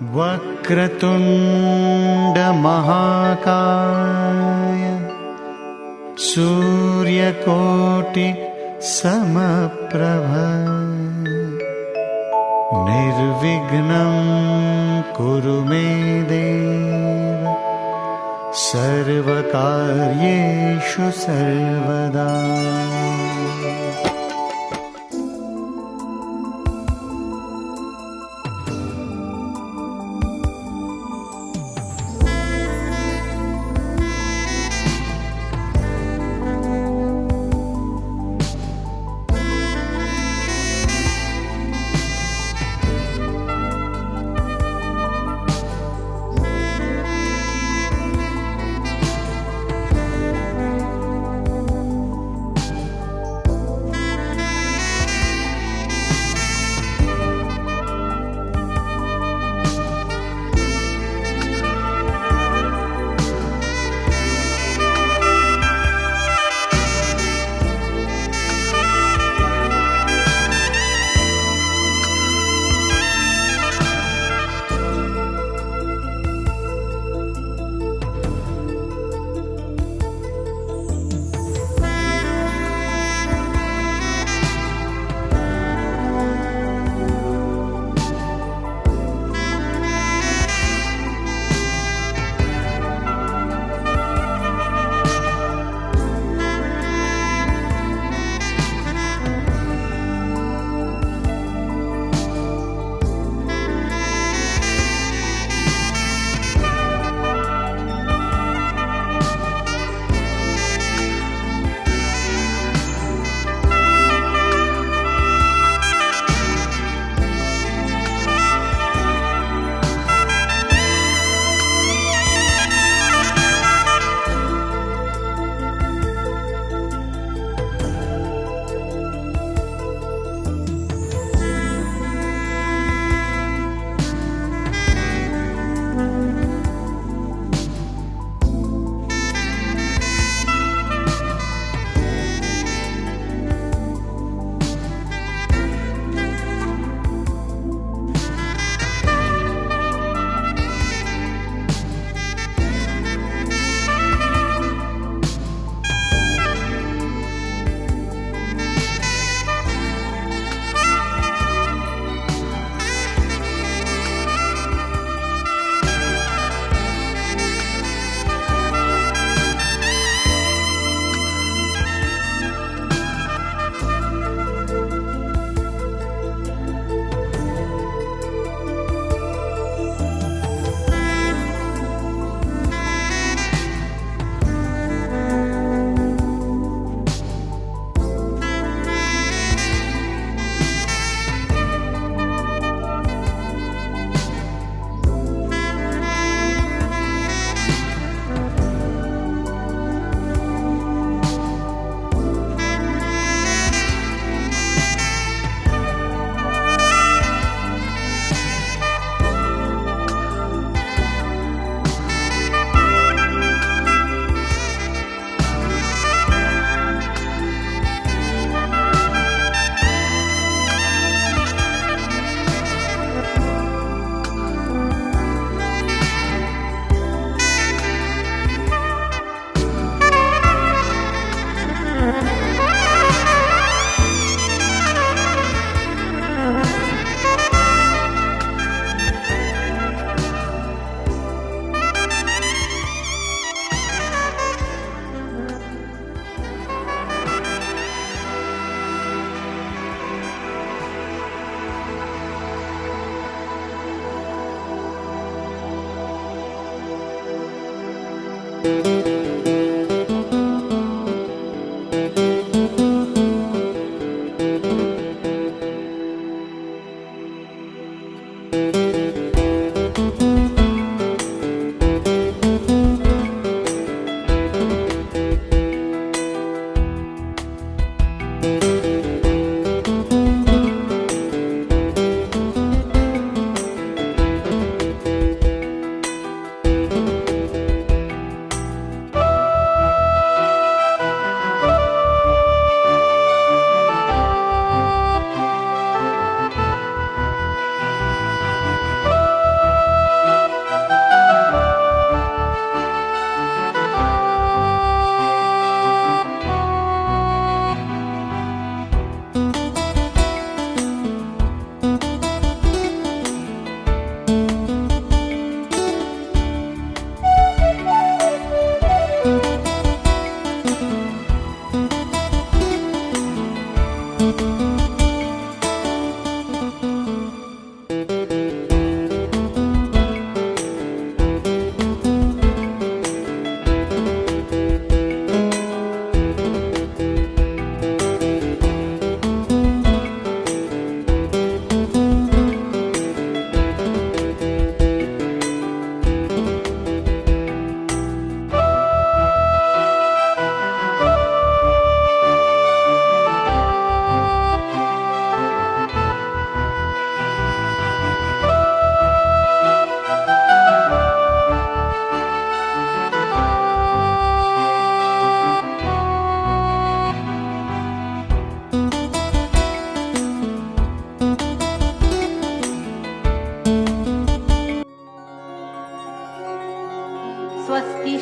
वक्रतुंड महाकाय सूर्यकोटि समप्रभ निर्विघ्नं कुरु मे देव सर्वकार्येषु सर्वदा।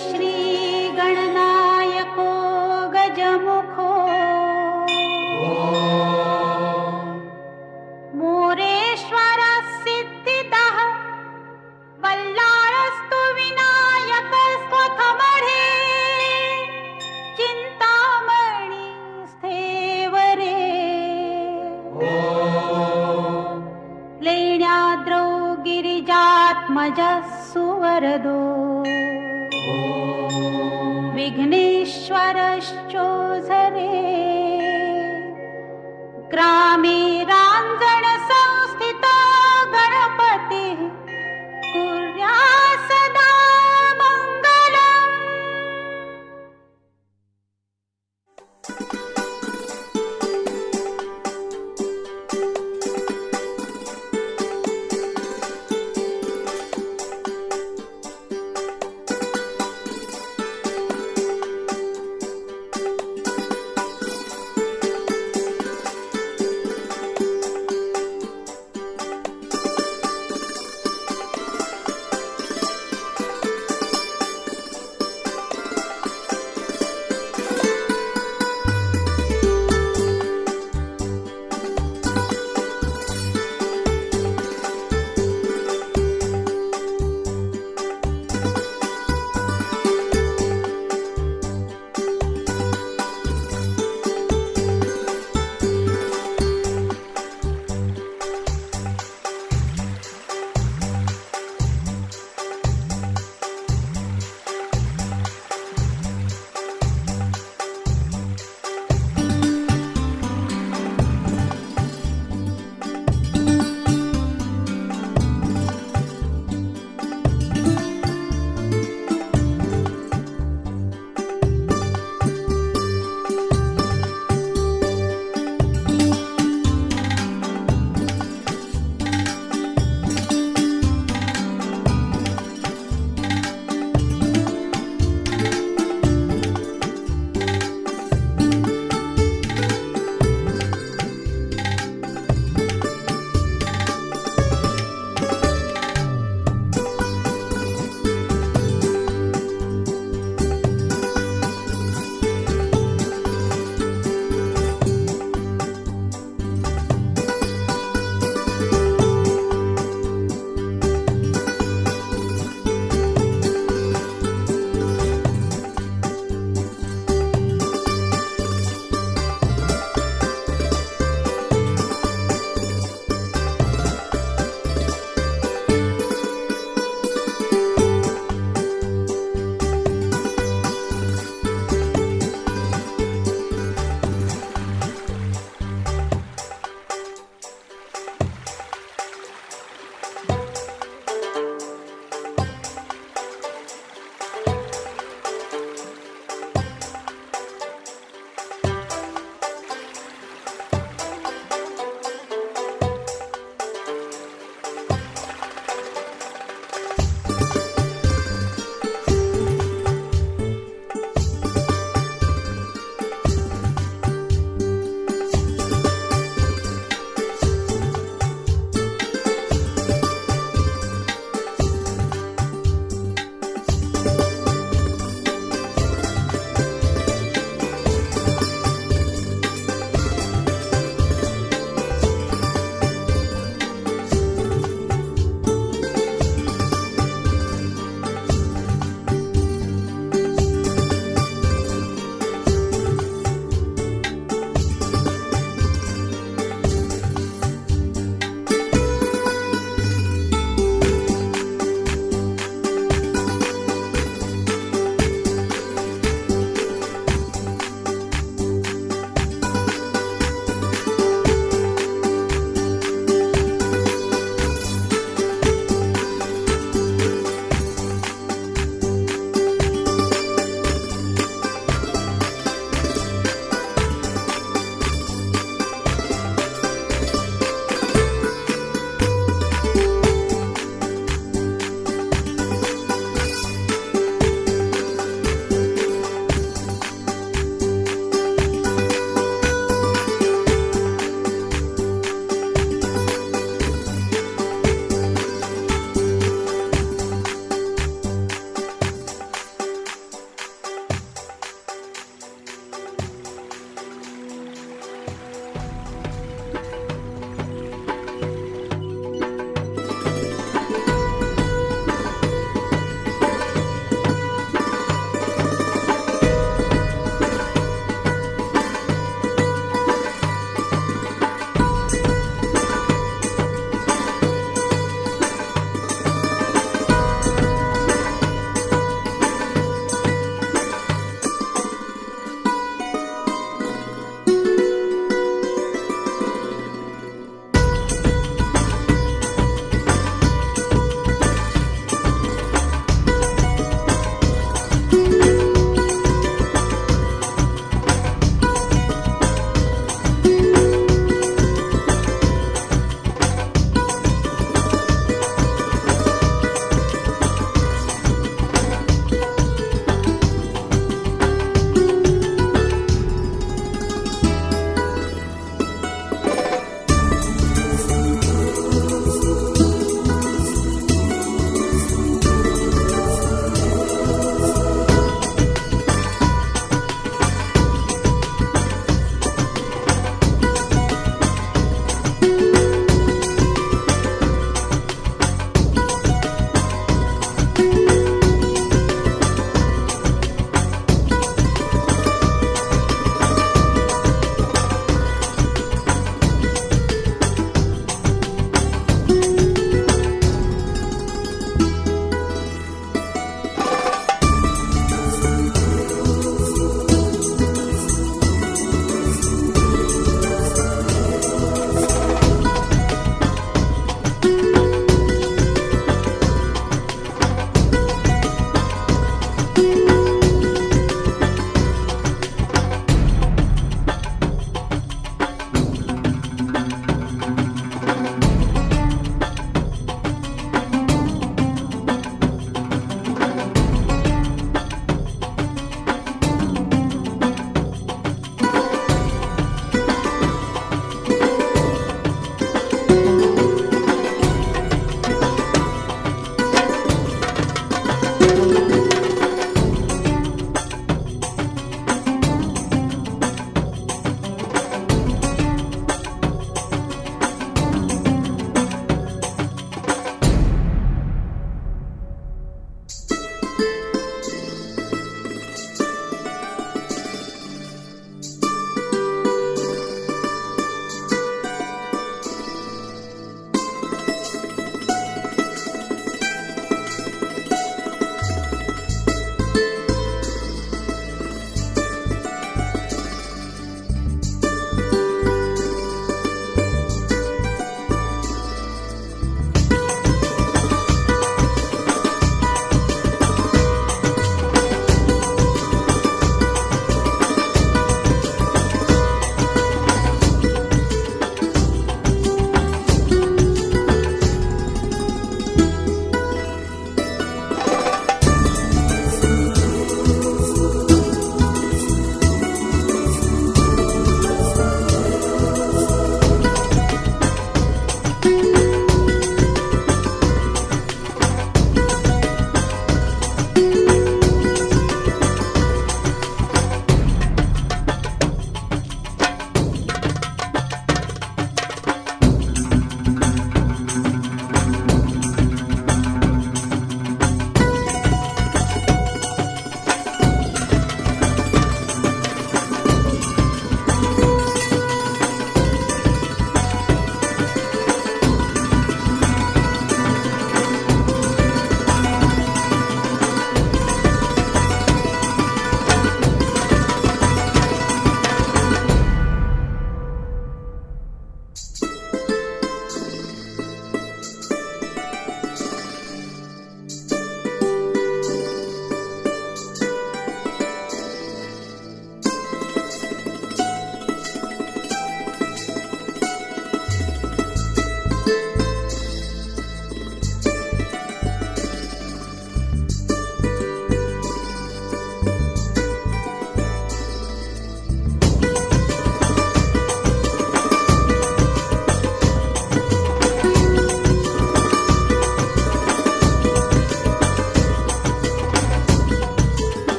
श्री गणनायको गजमुखो मोरेश्वर सिद्धिदः बल्लाळस्तु विनायक स्वथमढे चिंतामणी स्थेवरे लेण्याद्रौ गिरिजात्मजः सुवरदो विघ्नेश्वरश्चोझरे ग्रामे रांजण संस्थितो गणपतिः कुर्यात् सदा मङ्गलम्।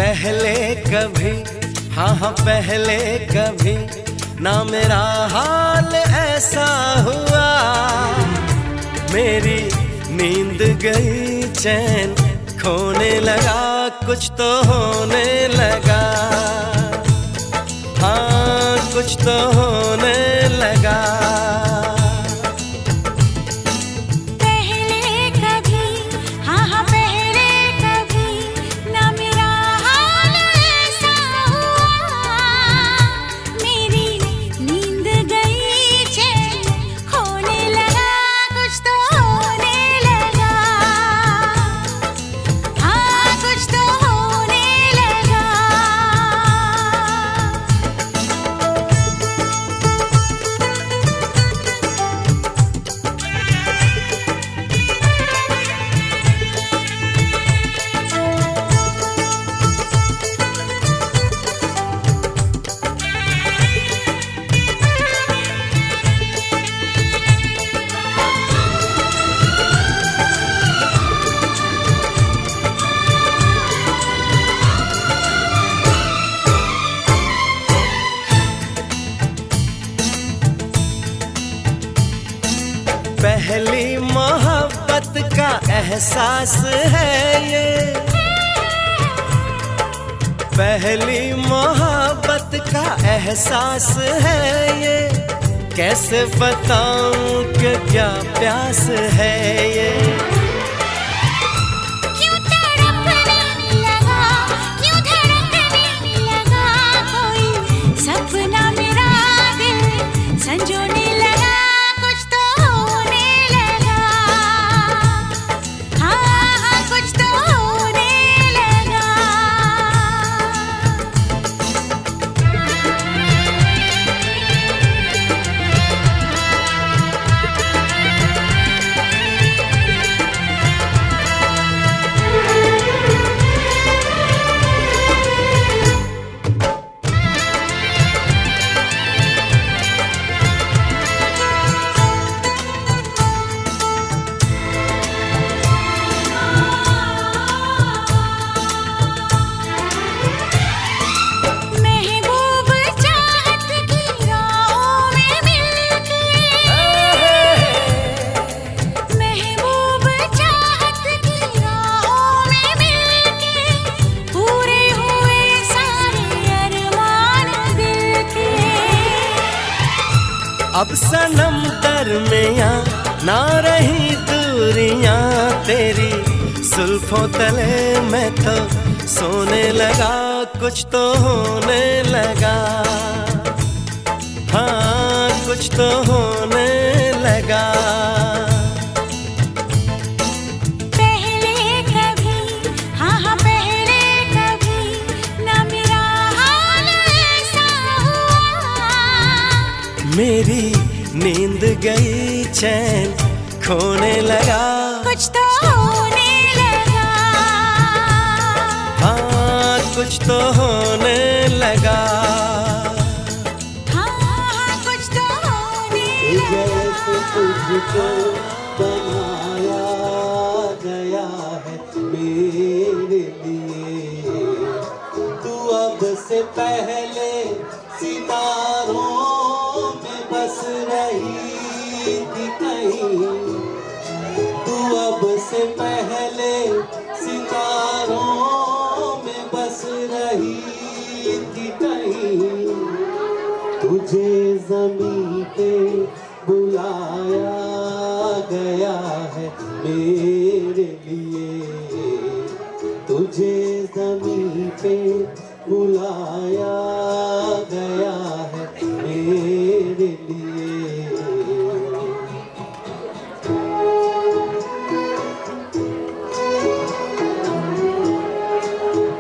पहले कभी, हाँ हाँ पहले कभी ना मेरा हाल ऐसा हुआ। मेरी नींद गई, चैन खोने लगा, कुछ तो होने लगा, हाँ कुछ तो होने लगा। पहली मोहब्बत का एहसास है ये, पहली मोहब्बत का एहसास है ये। कैसे बताऊं कि क्या प्यास है ये। क्यों तड़पने लगा, क्यों धड़कने लगा, कोई सपना मेरा दिल संजोने लगा, कुछ तो होने लगा, हाँ हाँ कुछ तो होने लगा। अब सनम दरमियाँ ना रही दूरियां तेरी, जुल्फों तले मैं तो सोने लगा, कुछ तो होने लगा, हाँ कुछ तो होने लगा। मेरी नींद गई, चैन खोने लगा, कुछ तो होने लगा, हाँ कुछ तो होने लगा, हाँ कुछ तो होने लगा। तुझको बनाया गया है मेरे लिए, तू अब से पहले सितारों बस रही थी कहीं, तू अब से पहले सितारों में बस रही थी कहीं। तुझे ज़मीं पे बुलाया गया है मेरे लिए, तुझे ज़मीं पे बुलाया गया है मेरे लिए।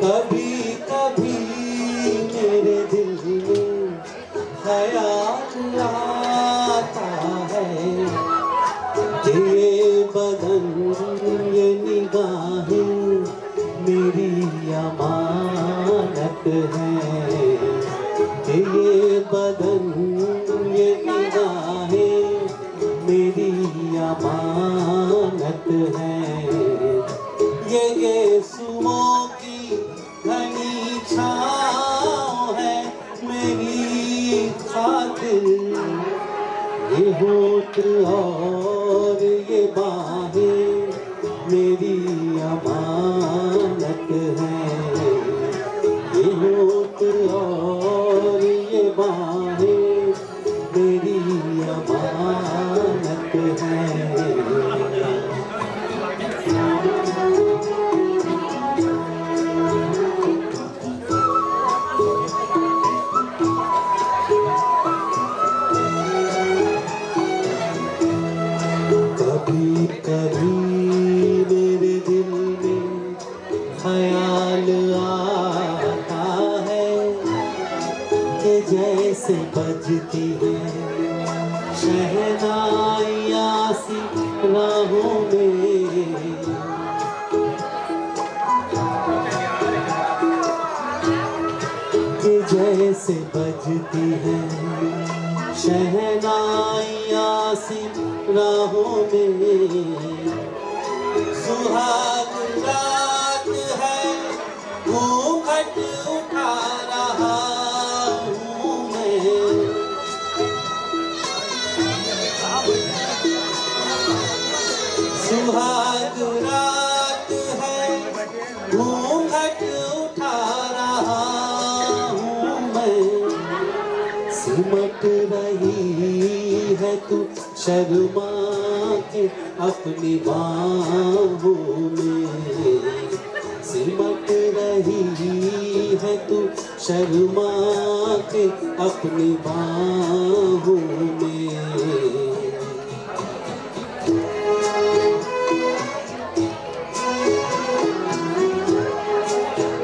कभी कभी मेरे दिल में ख्याल आता है कि ये बदन ये निगाहें मेरी अमानत है, कि ये बदन ये निगाहें मेरी अमानत है। ये यीशुओं की अपनी छाँव है मेरी खातिर, ये होठ और ये बाहें मेरी अमानत है। ये होठ और ये बाहें मेरी अमानत है। कभी कभी मेरे दिल में ख्याल आता है कि जैसे बजती है शहनाइयाँ सी राहों में, कि जैसे बजती है शहनाइयाँ सी राहों में। सुहाग रात है घूंघट उठा रहा हूँ मैं, सुहाग रात है घूंघट उठा रहा हूँ मैं। सिमट रही है तू शर्मा के अपनी बाहों में, सिमट रही है तू शर्मा के अपनी बाहों में।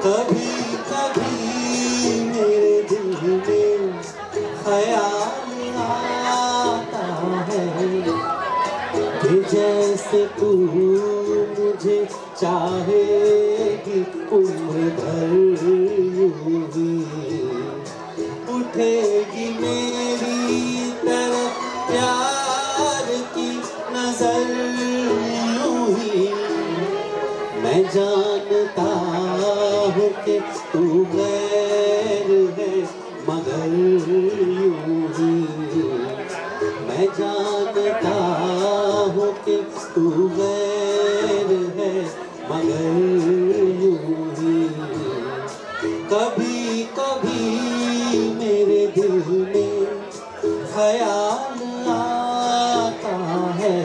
कभी कभी मेरे दिल में ख्याल आता है कि जैसे तू मुझे चाहेगी उम्र भर यूं ही, उठेगी मेरी तरफ प्यार की नजर यूं ही। मैं जानता हूँ कि तू गैर है मगर यूं ही, मैं जानता हूँ कि तू गैर है मगर यूं ही। कभी कभी मेरे दिल में ख्याल आता है,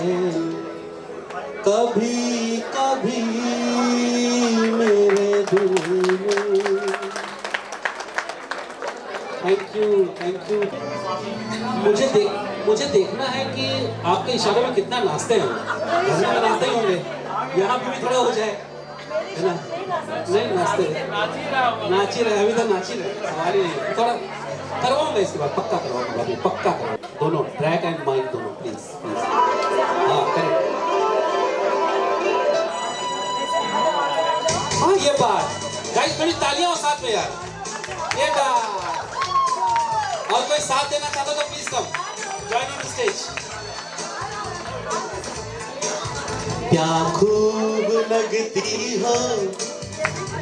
कभी कभी मेरे दिल में। Thank you, thank you. मुझे देखना है कि आपके इशारे में कितना नाचते हैं। घर में नाचते ही होंगे, यहाँ पे भी थोड़ा हो जाए, है ना? नहीं नाचते, नाच ही रहे, अभी तो नाच ही रहे, सवाल ही नहीं। थोड़ा करवाऊंगा इसके बाद, पक्का करवाऊंगा, पक्का करवाऊंगा। दोनों ट्रैक एंड माइक दोनों, प्लीज प्लीज। हाँ करेक्ट। हाँ ये बात, गाइस बड़ी तालियां और साथ में यार, ये बात। और कोई साथ देना चाहता तो please come join on the stage. क्या खूब लगती हो,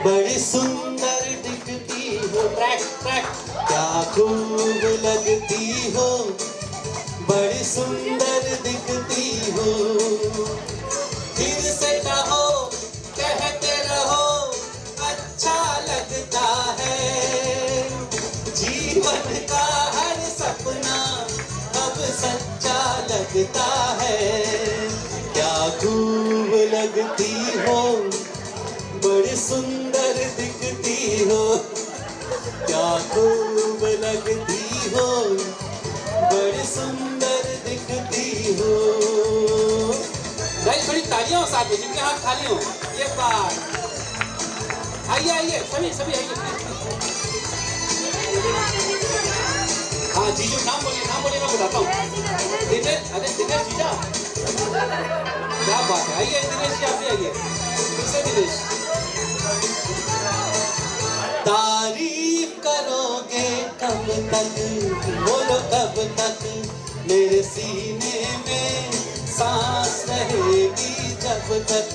बड़ी सुंदर दिखती हो, ट्रैक ट्रैक। क्या खूब लगती हो, बड़ी सुंदर दिखती हो, फिर से कहो कहते रहो अच्छा लगता है। जीवन का हर सपना अब सच्चा लगता है। क्या खूब लगती हो, बड़ी सुंदर दिखती हो, क्या खूब लगती हो, बड़ी सुंदर दिखती हो। गाइस थोड़ी तालियां हो साथ में, जिनके हाथ खाली हो। ये बात, आइए आइए सभी सभी आइए। हाँ जीजू नाम बोलिए मैं बताता हूँ। दिनेश, अरे दिनेश जीजा, क्या बात है। आइए दिनेश जी, आप भी आइए। फिर से दिनेश। तारीफ करोगे कब तक, बोलो कब तक, मेरे सीने में सांस रहेगी जब तक।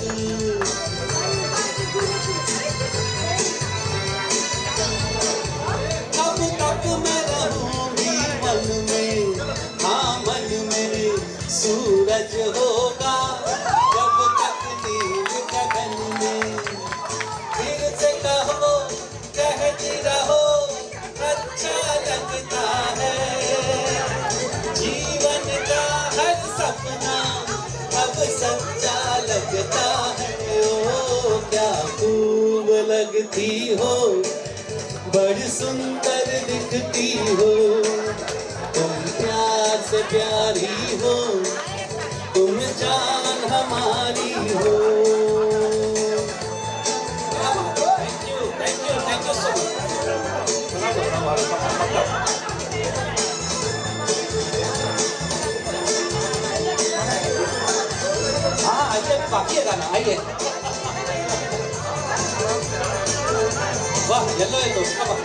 सूरज होगा जब तक नील गगन में। फिर से कहो कहती रहो अच्छा लगता है। जीवन का हर सपना अब सच्चा लगता है। ओ क्या खूब लगती हो, बड़ी सुंदर दिखती हो। तुम प्यार से प्यारी हो, तुम जान हमारी हो। Thank you so much. हाँ आइए, बाकी है गाना, आइए। वाह येलो है तो उसका बात।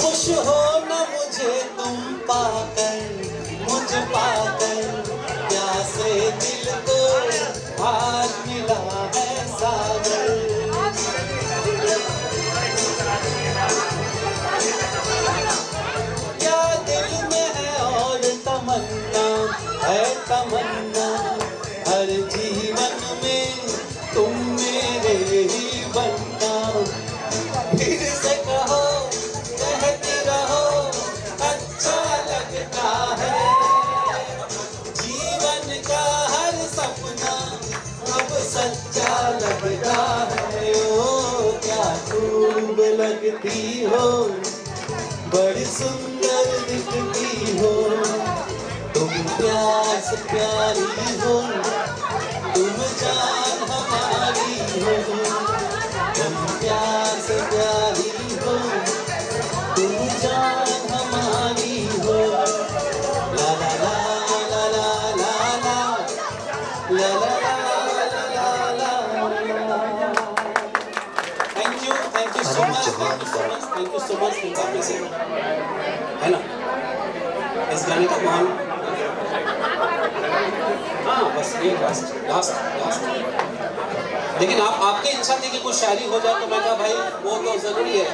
खुश हो न मुझे तुम पाकर, मुझे पाकर प्यासे दिल को आज मिला है सागर। क्या दिल में है और तमन्ना है तमन्ना, हर जीवन में तुम मेरे ही बनना। फिर से कहो कहती रहो अच्छा लगता है। जीवन का हर सपना अब सच्चा लगता है। ओ क्या खूब लगती हो, बड़ी सुंदर दिखती हो। तुम प्यार से प्यारी हो, तुम जान हमारी हो। तुम प्यार से प्यारी हो, तुम जान हमारी हो। ला ला ला ला ला ला ला ला ला ला ला। Thank you so much, thank you so much. है ना इस गाने का मान। हाँ बस ये लास्ट। लेकिन आपकी इच्छा थी कि कुछ शायरी हो जाए, तो मैं कहा भाई वो तो जरूरी है।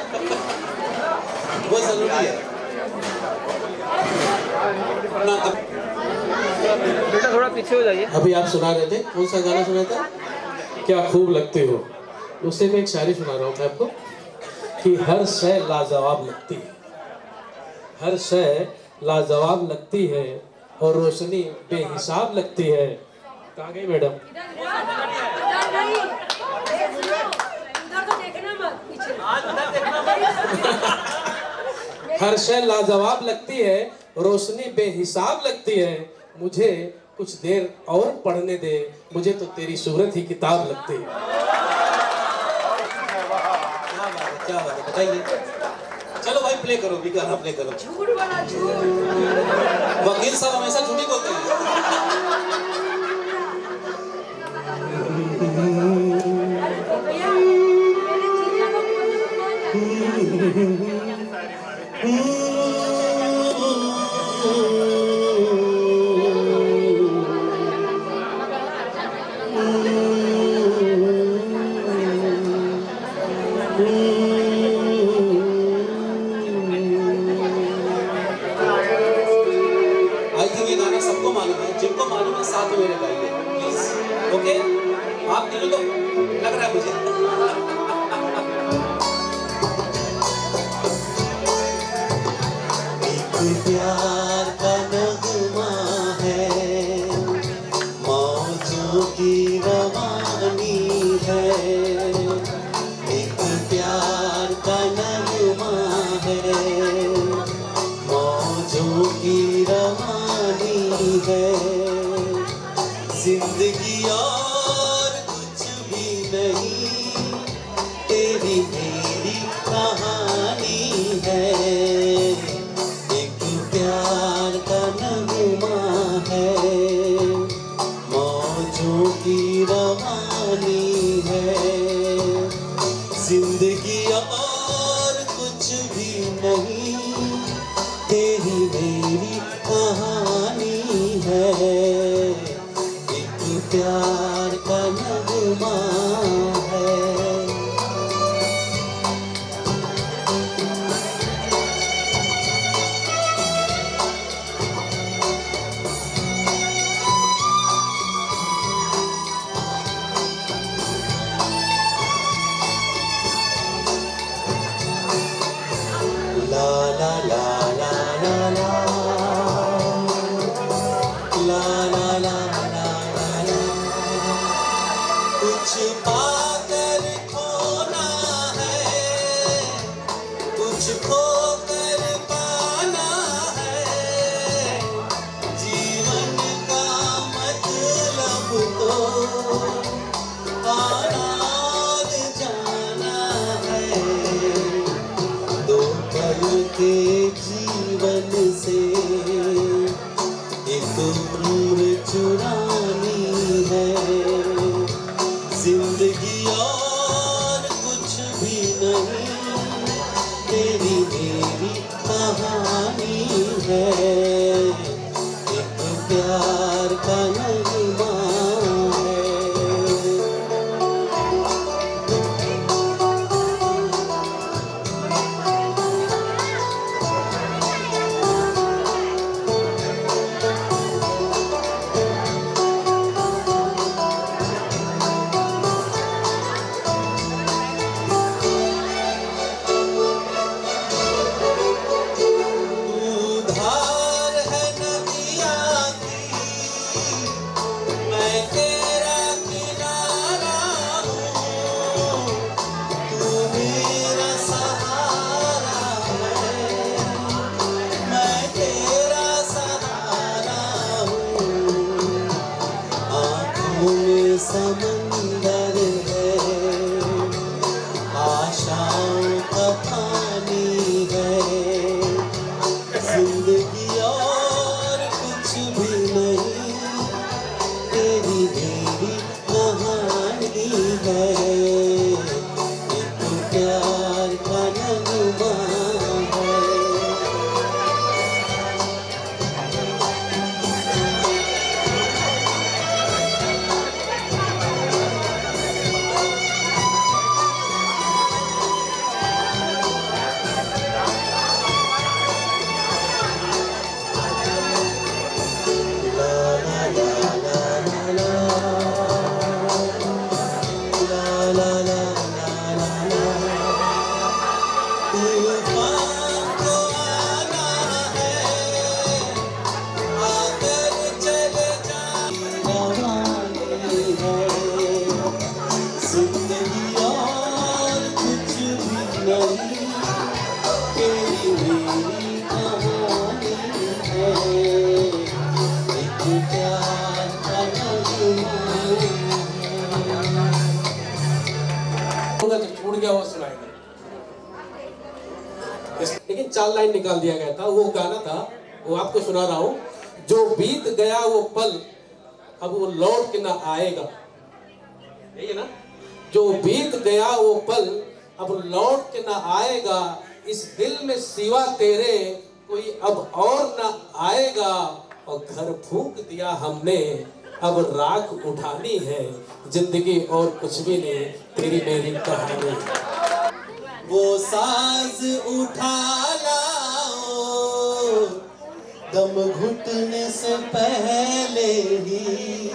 वो जरूरी है ना। बेटा थोड़ा पीछे हो जाइए। अभी आप सुना रहे थे, कौन सा गाना सुना था? क्या खूब लगते हो। उससे मैं एक शायरी सुना रहा हूँ मैं आपको कि हर शय लाजवाब लगती है, हर शय लाजवाब लगती है और रोशनी बेहिसाब लगती है। कहाँ गई मैडम? हर शय लाजवाब लगती है, रोशनी बेहिसाब लगती है। मुझे कुछ देर और पढ़ने दे, मुझे तो तेरी सूरत ही किताब लगती है। क्या बात है बताइए। चलो भाई प्ले करो, भी गाना प्ले करो। वकील साहब हमेशा झूठी बोलते हैं। सबको मालूम है, जिनको मालूम है साथ में मेरे गाइए प्लीज। ओके आप तीनों तो लग रहा है मुझे। एक प्यार का नगमा है, मौजों की रवानी है। एक प्यार का नगमा है, मौजों की रवानी है। जिंदगी और कुछ भी नहीं, तेरी मेरी कहानी है। एक प्यार का नगमा है, मौजों की रवानी है। जिंदगी और कुछ भी नहीं, तेरी मेरी कहानी है। एक प्यार का नगमा है। प्यार का नगमा है। समंदर है, आशाओं का पानी है, जिंदगी और कुछ भी नहीं, तेरी मेरी कहानी है, एक प्यार का नगमा है। छूट गया वो सुनाएगा, लेकिन 4 लाइन निकाल दिया गया था। वो गाना था, वो आपको सुना रहा हूं। जो बीत गया वो पल अब वो लौट के ना आएगा, यही है ना। जो बीत गया वो पल अब लौट के ना आएगा, इस दिल में सिवा तेरे कोई अब और ना आएगा। और घर फूंक दिया हमने अब राख उठानी है, जिंदगी और कुछ भी नहीं, तेरी मेरी कहानी। वो साज उठा लाओ, दम घुटने से पहले ही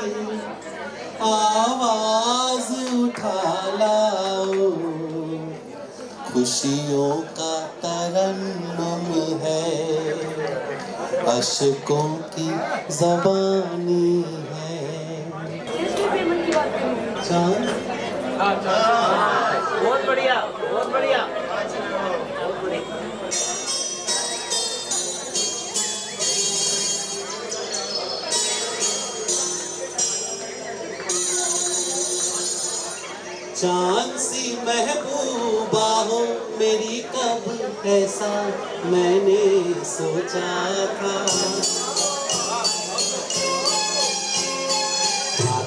आवाज उठा लाओ। खुशियों का तरन्नुम है, अशकों की ज़बानी है। चांद बहुत बढ़िया, बहुत बढ़िया। चांद सी महबूबा हो मेरी, कब ऐसा मैंने सोचा था।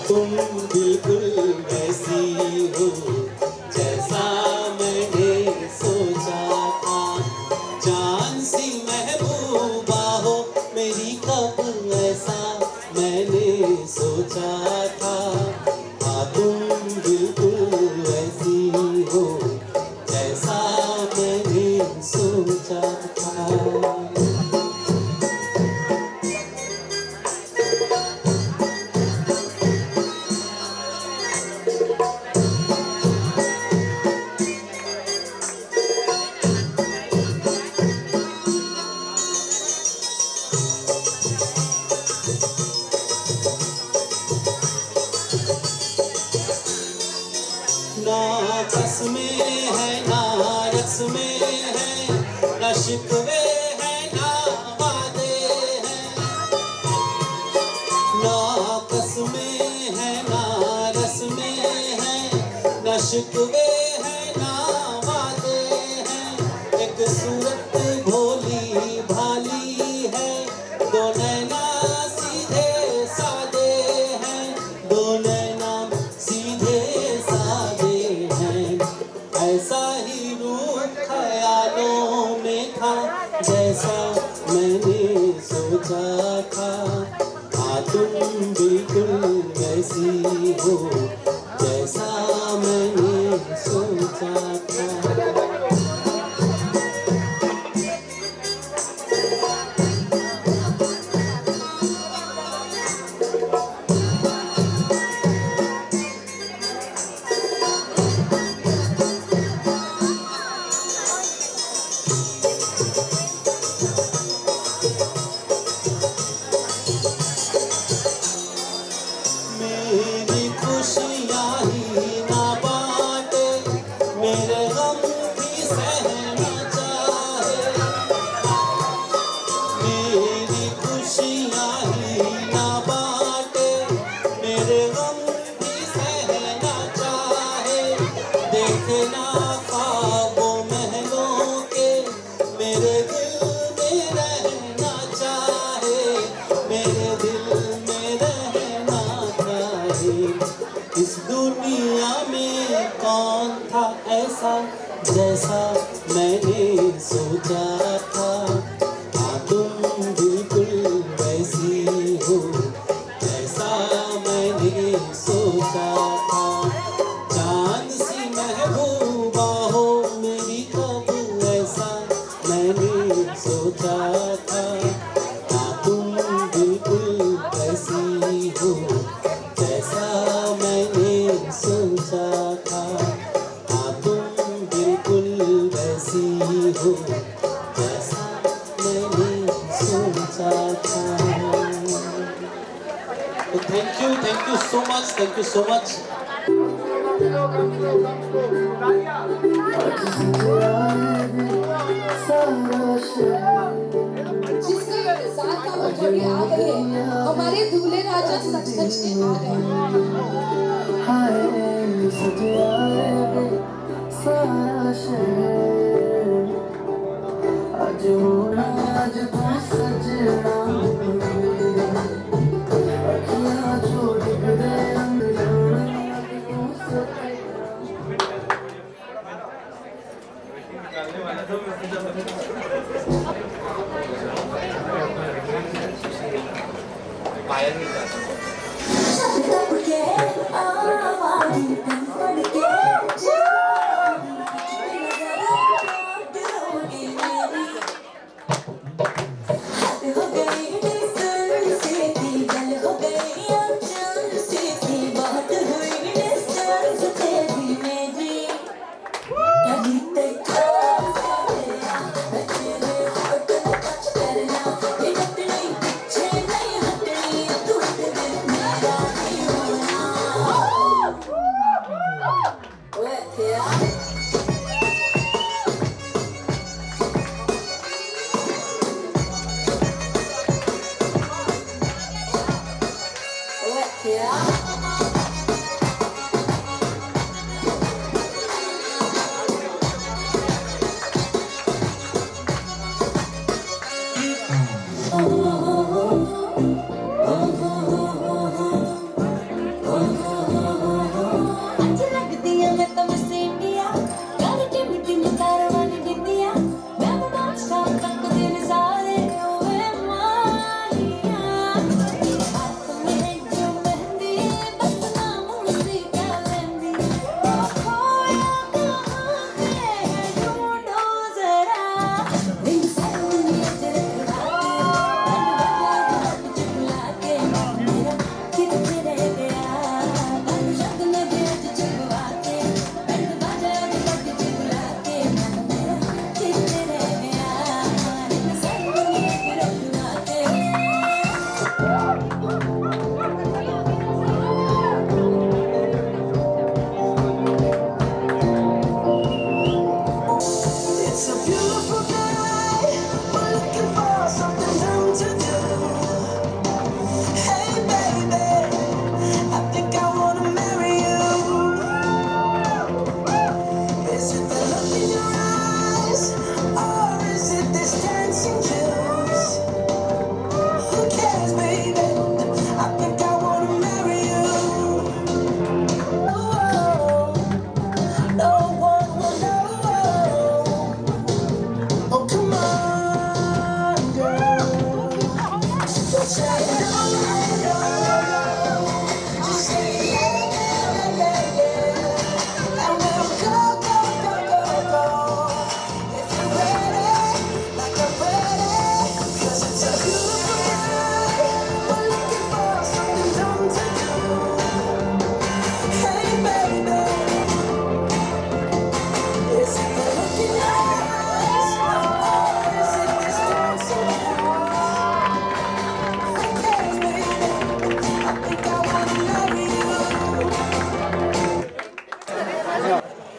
तुम बिल्कुल वैसी हो जैसा मैंने सोचा था। चांद सी महबूबा हो मेरी, कब ऐसा मैंने सोचा था। तुम बिल्कुल वैसी हो जैसा मैंने सोचा था। ना कसमें है ना रस्में है, ना शिकवे है ना वादे हैं। ना कसमें है ना रस्में है, ना शिकवे है ना वादे हैं। एक सूरत भोली भाली है, दो नैना सीधे सादे हैं। दो नैना सीधे सादे हैं, ऐसा ही रूप ख्यालों में था जैसा मैंने सोचा था। ऐसा जैसा मैंने सोचा था। हाँ तुम बिल्कुल वैसी हो जैसा मैंने सोचा था। चांद सी महबूबा हो मेरी कब ऐसा मैंने सोचा था। हाँ तुम बिल्कुल वैसी हो जैसा मैंने सोचा था। हाँ तुम बिल्कुल वैसी हो जैसा मैंने सोचा था। तो थैंक यू सो मच। जिसका इंतजार था वो घड़ी आ गई है। हमारे दूल्हे राजा सच के आ गए।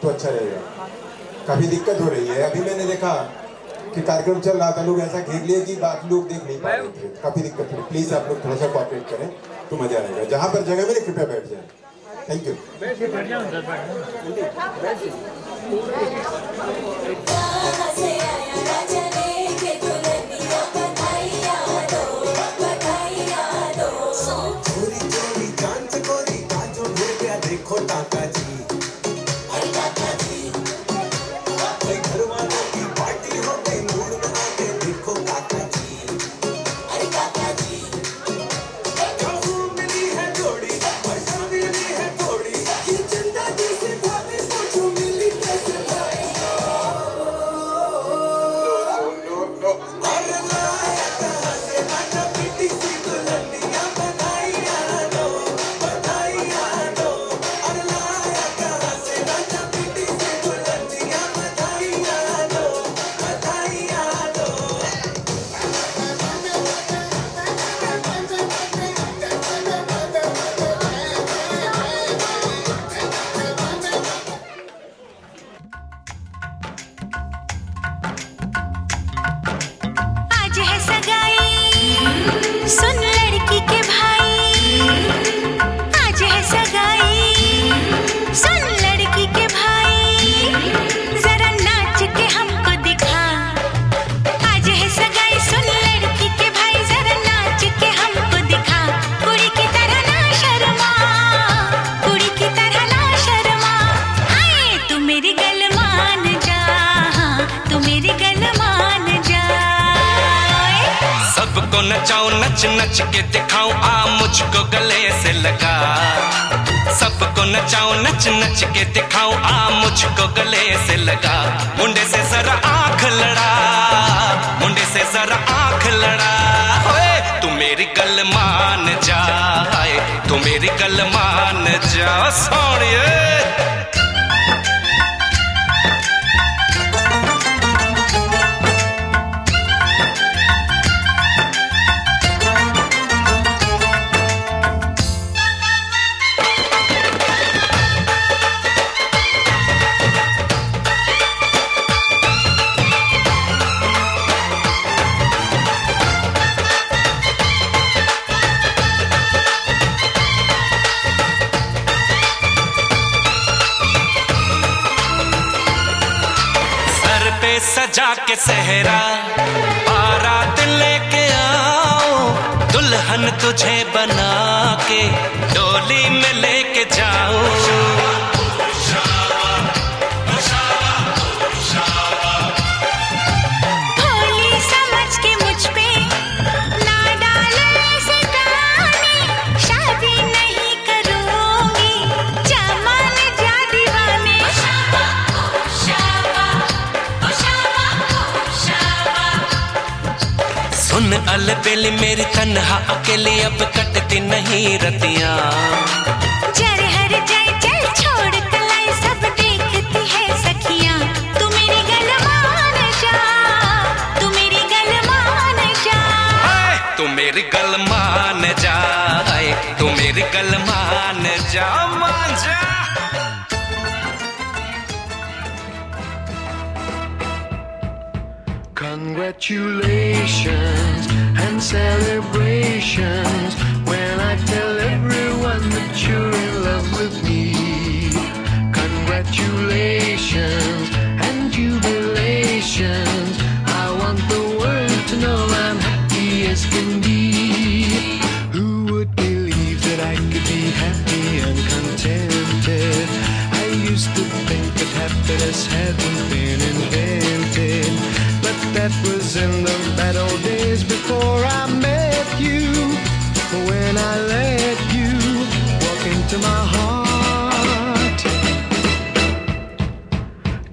तो अच्छा रहेगा। काफी दिक्कत हो रही है। अभी मैंने देखा कि कार्यक्रम चल रहा था, लोग ऐसा घेर लिए कि बाकी लोग देख नहीं पा रहे थे। काफी दिक्कत हो रही। प्लीज आप लोग थोड़ा सा कोऑपरेट करें तो मजा आएगा। जहाँ पर जगह मिले कृपया बैठ जाए। Thank you. देखो टाका जी सबको नचाऊं नच नच के दिखाऊं आ मुझको गले से लगा सबको नचाऊं नच नच के दिखाऊं आ मुझको गले से लगा मुंडे से जरा आंख लड़ा मुंडे से जरा आंख लड़ा ओए तू मेरी गल मान जा तू मेरी गल मान जा सोनिए सजा के सहरा बारात लेके आओ दुल्हन तुझे बना के डोली में लेके जाओ भोली समझ के मुझ पे ना डालो ऐसे ताने शादी नहीं करूंगी जमान जा दीवाने सुन अलबेली मेरी तन्हा अकेली अब कटती नहीं रतियां जर हर जाए चल छोड़ कलाई सब देखती है सखियां तू मेरी गल मान जा तू मेरी गल मान जा तू मेरी गल मान जा तू मेरी गल मान जा मान जा Congratulations and celebrations when I tell everyone that you're in love with me. Congratulations and jubilations. I want the world to know I'm happy as can be. Who would believe that I could be happy and contented? I used to think that happiness hadn't been invented. That was in the bad old days before I met you. When I let you walk into my heart.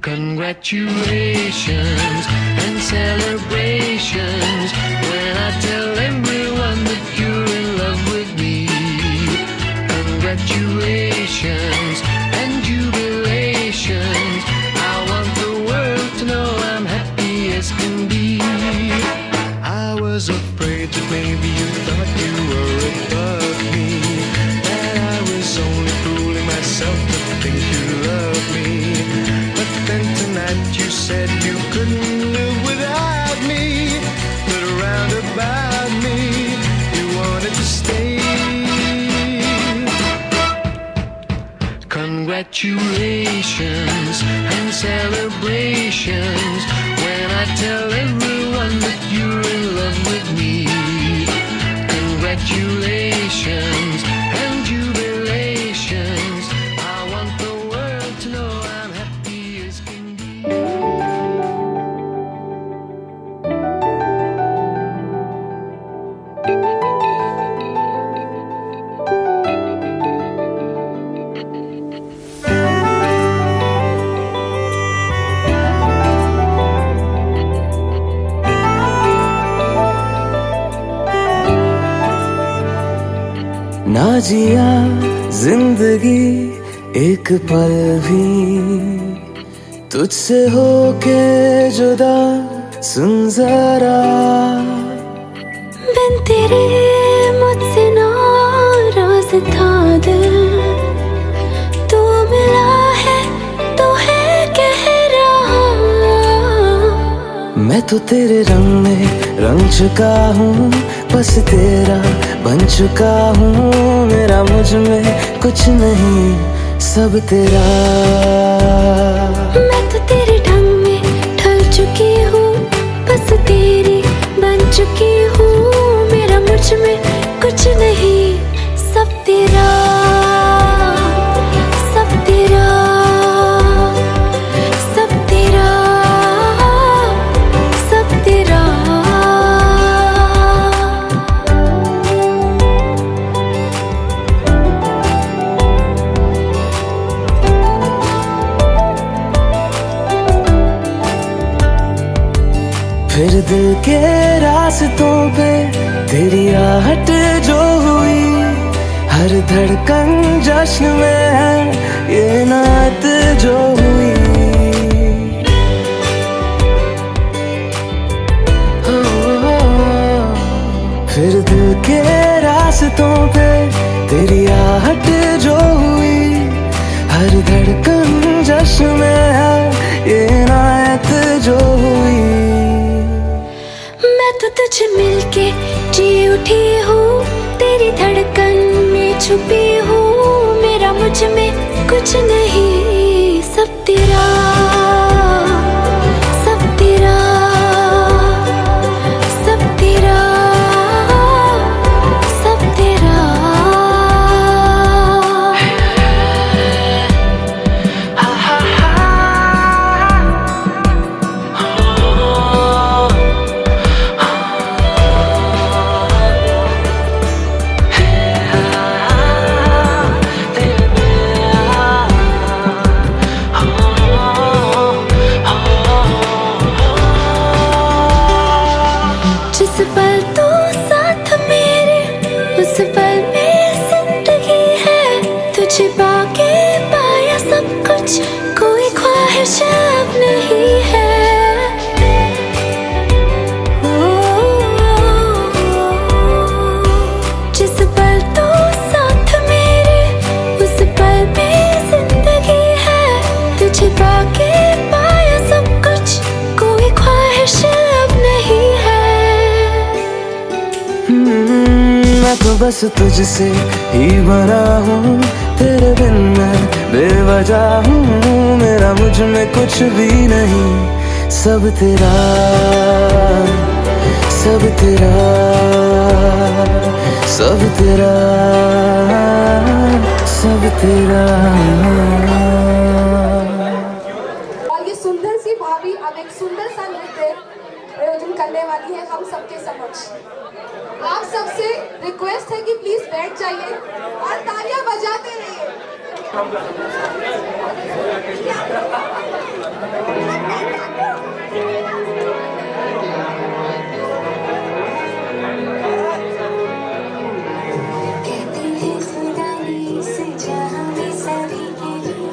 Congratulations and celebrations when I tell everyone that you're in love with me. Congratulations and jubilations. I want the world to know I'm happy as can be. I was afraid that maybe you thought you were above me, that I was only fooling myself to think you loved me. But then tonight you said you couldn't live without me, that around about me you wanted to stay. Congratulations and celebrations when I tell everyone that you're in love with me. Congratulations and jubilations. I want the world to know I'm happy as can be. ना जिया जिंदगी एक पल भी तुझसे होके जुदा सुन जरा बिन तेरे मुझसे नाराज था दिल तू मिला है तो है कह रहा मैं तो तेरे रंग में रंग चुका हूँ बस तेरा बन चुका हूँ मेरा मुझ में कुछ नहीं सब तेरा मैं तो तेरे ढंग में ढल चुकी हूँ बस तेरी बन चुकी हूँ मेरा मुझ में कुछ नहीं सब तेरा सब तेरा सब तेरा सब तेरा रास्तों पे तेरी आहट जो हुई, हर धड़कन जश्न में है ये नात जो हुई। फिर दिल के रास्तों पे तेरी आहट जो हुई, हर धड़कन जश्न में है ये नात जो हुई। मैं तो तुझे मिलके जी उठी हूँ, तेरी धड़कन में छुपी हूँ, मेरा मुझ में कुछ नहीं, सब तेरा, सब तेरा, सब तेरा, सब तेरा। जिस पल तू साथ मेरे, उस पल में जिंदगी है, तुझे पाके पाया सब कुछ, कोई ख्वाहिश अब नहीं है। जिस पल तू साथ मेरे, उस पल में जिंदगी है, तुझे पाके पाया सब कुछ, कोई ख्वाहिश अब नहीं है। मैं तो बस तुझसे ही भरा हूँ, तेरे बिन मैं बेवजह हूँ, मेरा मुझ में कुछ भी नहीं, सब तेरा, सब तेरा, सब तेरा, सब तेरा। और ये सुंदर सी भाभी अब एक सुंदर सा नृत्य प्रयोजन करने वाली है हम सबके समक्ष। आप सबसे रिक्वेस्ट है कि प्लीज बैठ जाइए और तालियां बजाते रहिए। कहते हैं खुदा ने सजा हमें सभी के लिए,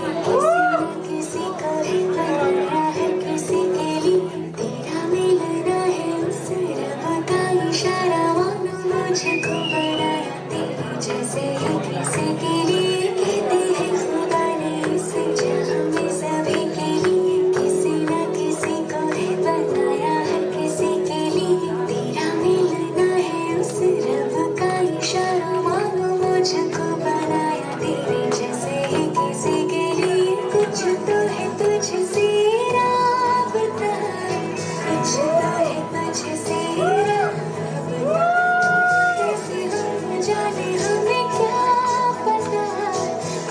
किसी को ही बनाया है किसी के लिए, तेरा मिलना है उस रब का इशारा, मानो मुझको बनाया तेरे जैसे ही किसी के लिए। कहते हैं खुदा ने सजा हमें सभी के लिए, किसी न किसी को ही बनाया है किसी के लिए, तेरा मिलना है उस रब का इशारा, मानो मुझको बनाया तेरे जैसे ही किसी के लिए। कुछ तो है तुझसे राबता, कुछ तो है तुझसे राबता, कैसे हम जाने हमें क्या पता,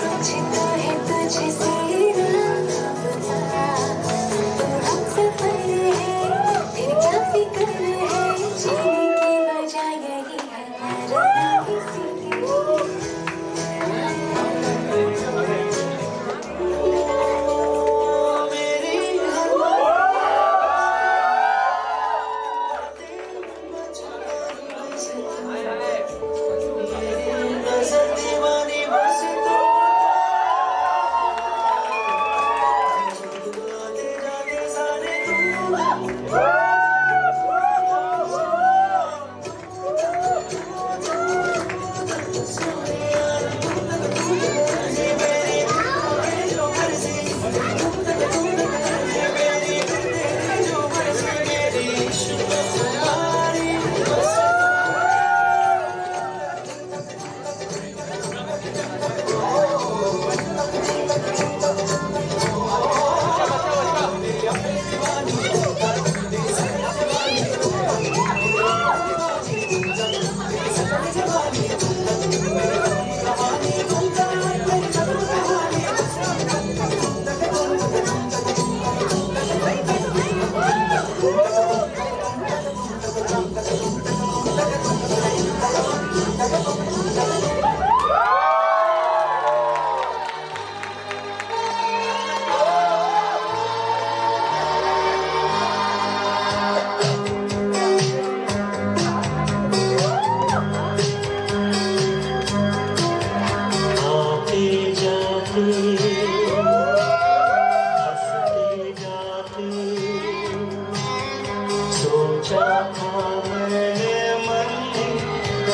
कुछ तो है तुझसे राबता। तो हम सफर है फिर क्या फिक्र है, जीने की वजह यही है मरना किसी के लिए।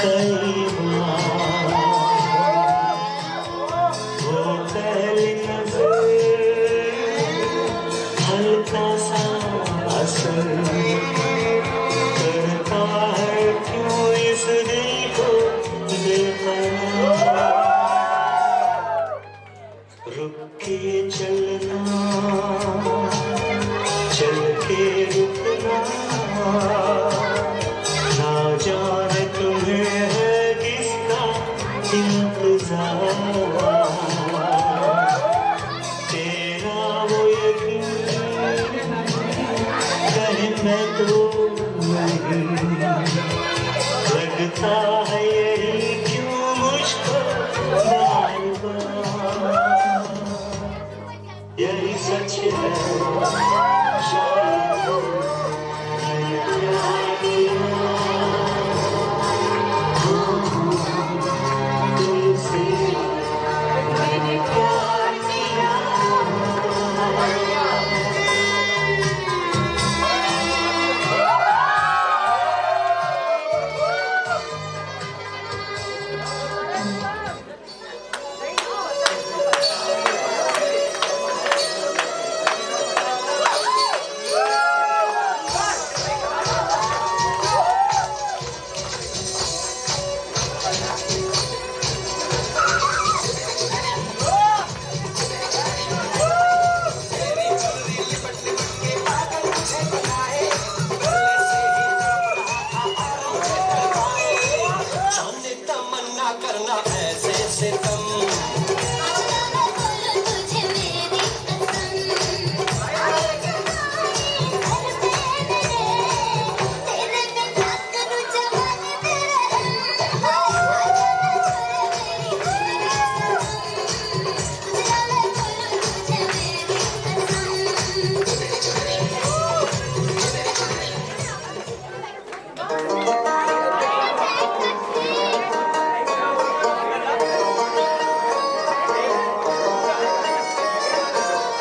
कई बार वो पहली नजर हल्का सा असर करता है, क्यों इस दिल को बेकरार। रुक के चलना, चल के रुकना, ना जाने तुम्हें है किसका इंतजार। तेरा वो यकीन कहीं मैं तो नहीं, लगता है यही क्यों मुझको बार-बार। यही सच है शायद मैंने प्यार किया तुमसे, मैंने प्यार किया। जाने तमन्ना करना ऐसे से कम,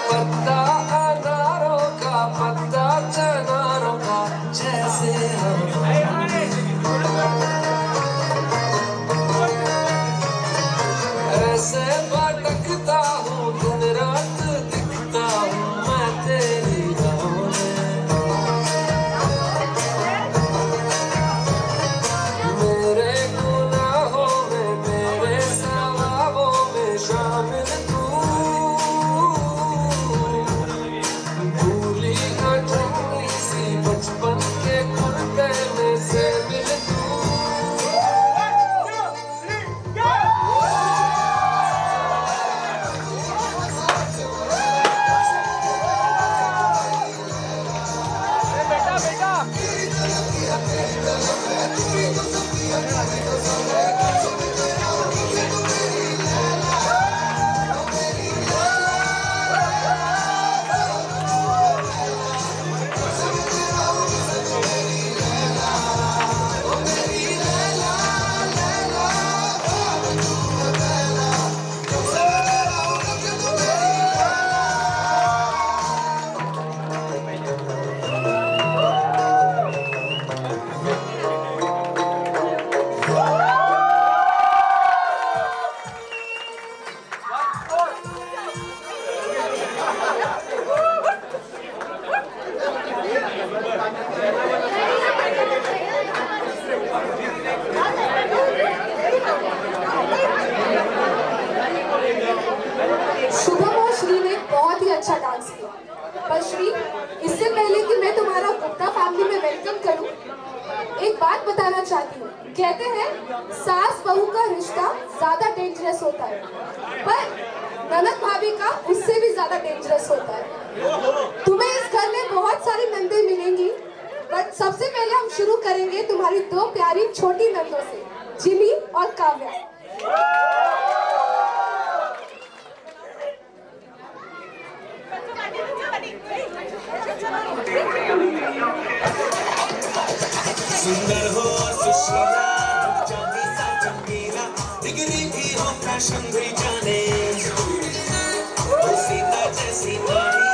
पत्ता अनारों का, पत्ता चनारों का, जैसे हम ऐसे भटकता हूँ, दिन रात दिखता हूँ मैं तेरी राहों में। मेरे गुनाहों में, मेरे सवाबों में शामिल तू, भूली अधूरी सी बचपन के कुर्ते में से मिल तू। शुभम और श्री ने बहुत ही अच्छा डांस किया, पर श्री, इससे पहले कि मैं तुम्हारा गुप्ता फैमिली में वेलकम करूं, एक बात बताना चाहती हूँ। कहते हैं सास बहू का रिश्ता ज्यादा डेंजरस होता है, पर ननद भाभी का उससे भी ज्यादा डेंजरस होता है। तुम्हें इस घर में बहुत सारी नंदे मिलेंगी, बट सबसे पहले हम शुरू करेंगे तुम्हारी दो प्यारी छोटी नंदों से, जिमी और काव्या। सुंदर हो और सुशीला, चांदी सा चमकीला, डिग्री भी हो फैशन भी जाने, वो सीता जैसी नारी,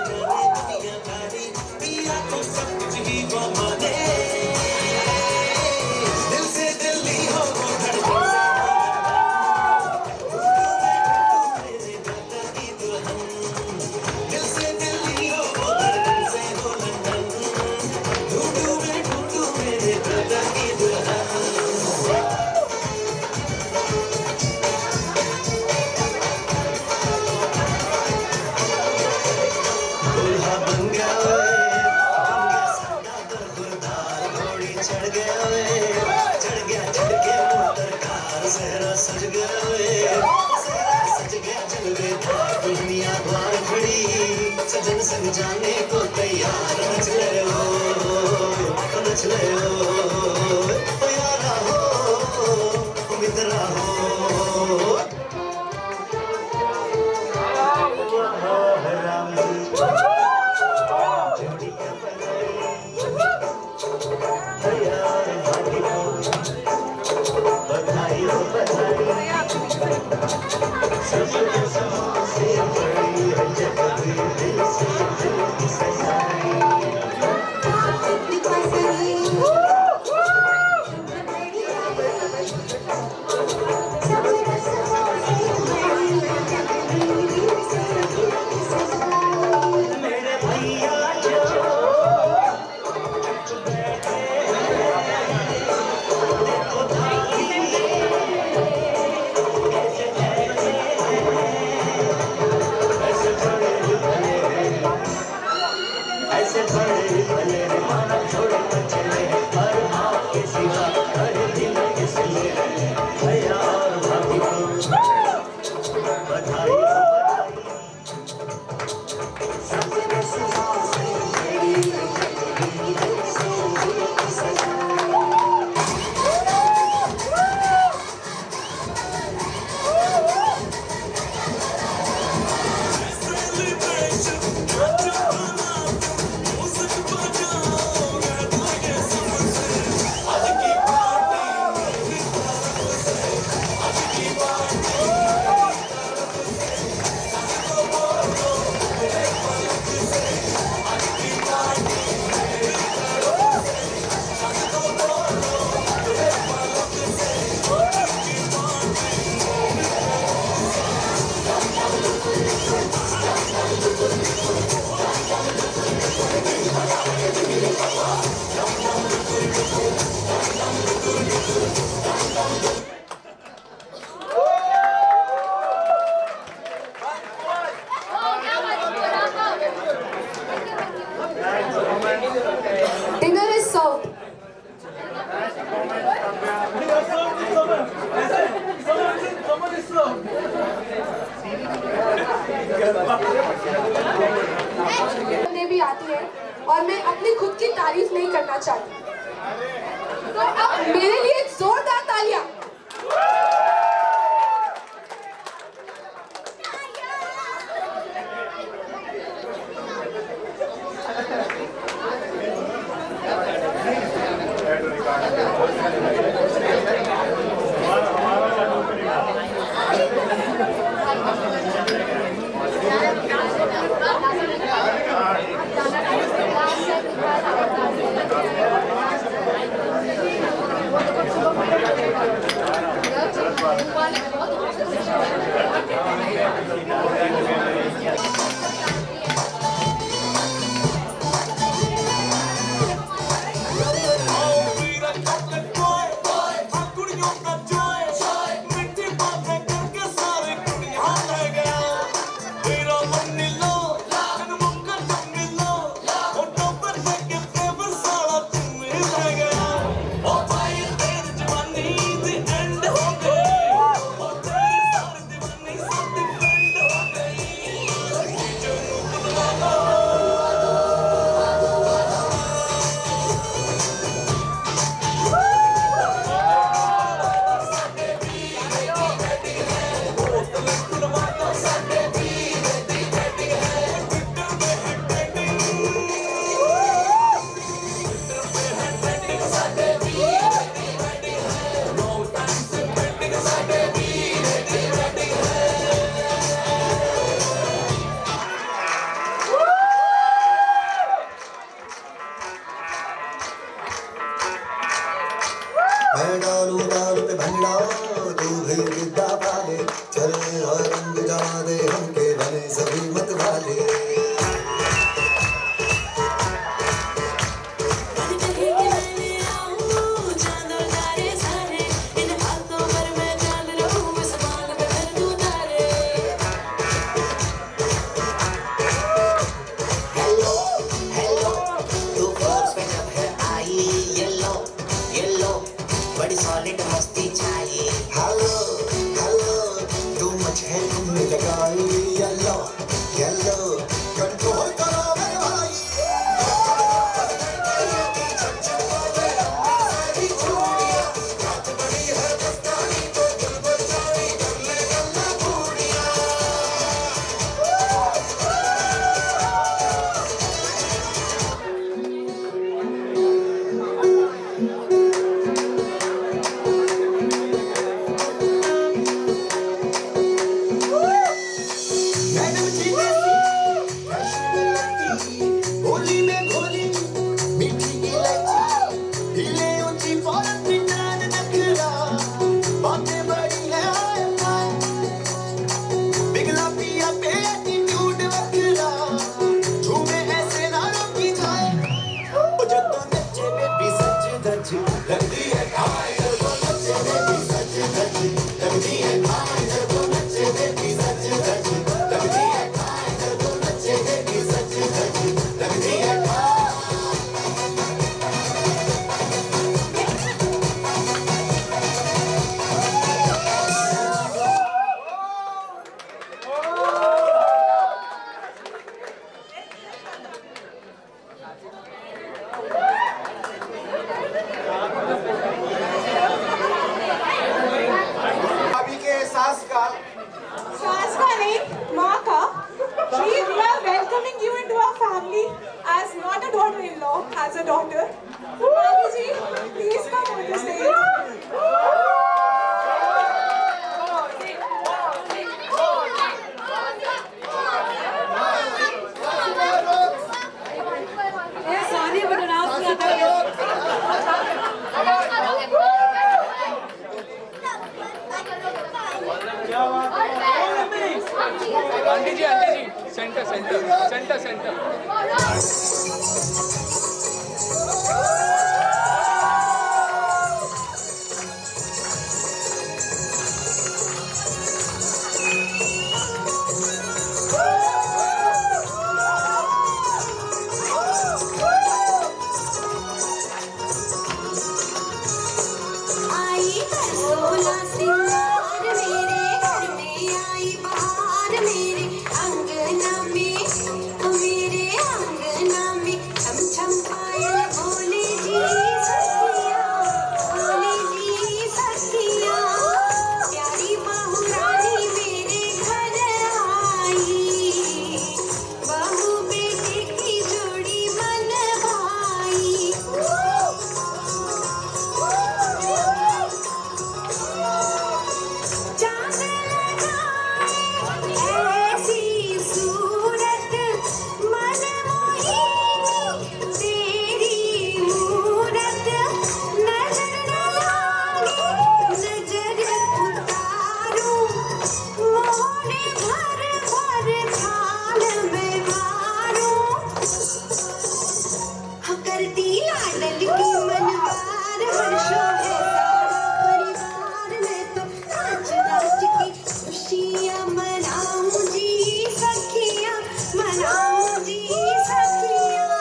जाने दुनियादारी, पिया तो सब कुछ ही वो माने। दिल से दिल ली संग जाने को तैयार नच ले हो नच ले हो यारा हो मित्रा हो Dinner is served. करने भी आती है और मैं अपनी खुद की तारीफ नहीं करना चाहती। तो अब मेरे लिए जोरदार तालियां। लगाई येलो येलो कंट्रोल करो सेंटर सेंटर आई सोना सिंगार मेरे घर में आई बहार मेरे अंगना में छम छम पायल भोले जी सखिया प्यारी बहू रानी मेरे घर आई बहू बेटे की जोड़ी मन भाई चांद लगाए ऐसी सूरत मन मोहिनी तेरी मूरत नजर न लागे नजर उतारूं मोहने भर भर खाल में मारूं हम करती लाडल की मनवार हर्षो है सारा परिवार मैं तो नाच नाच के खुशियाँ मनाऊं जी सखियाँ मनाऊं जी सखियाँ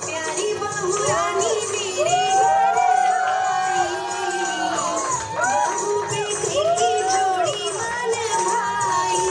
प्यारी बहू रानी मेरे घर आई बहू बेटे की जोड़ी मन भाई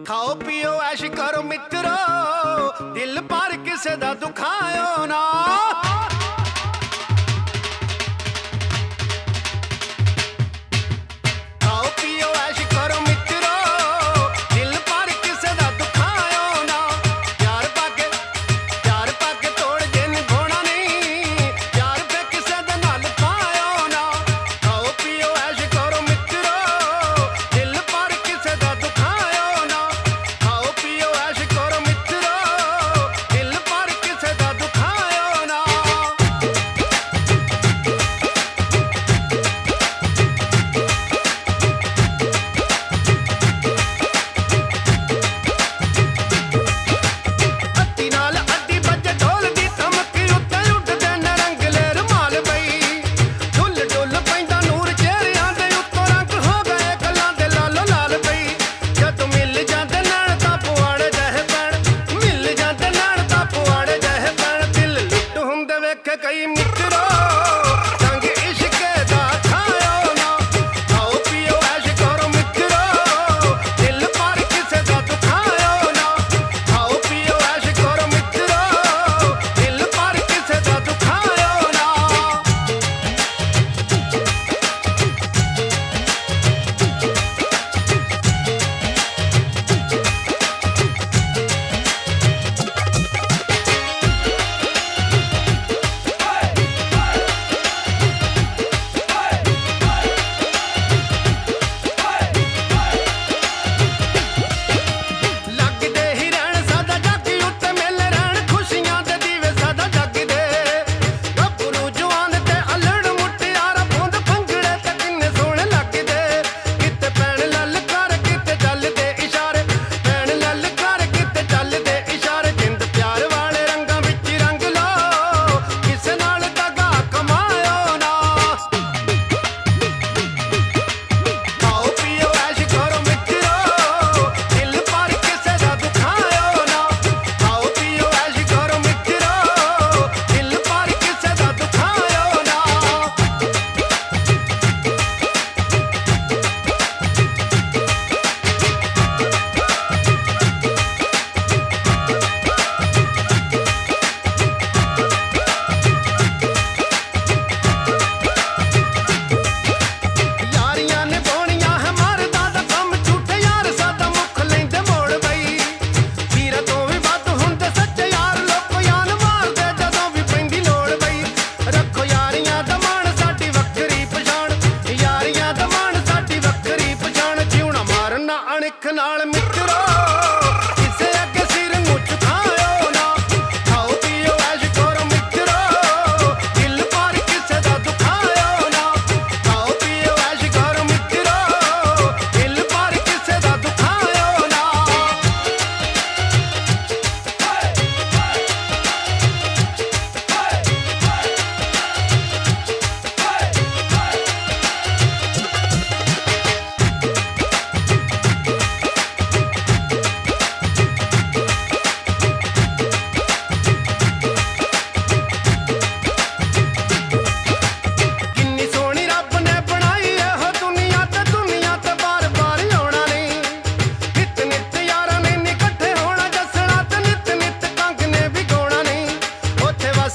खाओ पियो ऐश करो मित्रो दिल पर किसे दा दुखायो ना खाओ पियो ऐश करो मित्रो दिल पर किसे दा दुखायो ना प्यार पाके तोड़ जिन घोड़ा नहीं प्यार पे किसे दे नाल पायो ना खाओ पियो ऐश करो मित्रो दिल पर किसे दा दुखायो ना खाओ पियो ऐश करो मित्रो दिल पर किसे दा दुखायो ना ਅੱਤੀ ਨਾਲ ਅੱਡੀ ਵੱਜੇ ਢੋਲ ਦੀ ਧਮਕੀ ਉੱਤੇ ਉੱਡਦੇ ਨੇ ਰੰਗਲੇ ਰੁਮਾਲ ਬਈ ਢੁੱਲ ਢੁੱਲ ਪੈਂਦਾ ਨੂਰ ਚਿਹਰਿਆਂ ਦੇ ਉੱਤੋਂ ਰੰਗ ਹੋ ਗਏ ਗੱਲਾਂ ਦੇ ਲਾਲੋ ਲਾਲ ਬਈ ਜਦੋਂ ਮਿਲ ਜਾਂਦੇ ਨੈਣ ਤਾਂ ਪੁਆੜੇ ਜਿਹੇ ਪੈਣ ਮਿਲ ਜਾਂਦੇ ਨੈਣ ਤਾਂ ਪੁਆੜੇ ਜਿਹੇ ਪੈਣ ਦਿਲ ਲੁੱਟ ਹੁੰਦੇ ਵੇਖੇ ਕਈ ਮਿੱਤਰੋ ਰੰਗ ਇਸ਼ਕੇ ਦਾ ਖਾਇਓ ਨਾ ਖਾਓ ਪੀਓ ਐਸ਼ ਕਰੋ ਮਿੱਤਰੋ ਦਿਲ ਪਰ ਕਿਸੇ ਦਾ ਦੁਖਾਇਓ ਨਾ ਖਾਓ ਪੀਓ ਐਸ਼ ਕਰੋ ਮਿੱਤਰੋ ਦਿਲ ਪਰ ਕਿਸੇ ਦਾ ਦੁਖਾਇਓ ਨਾ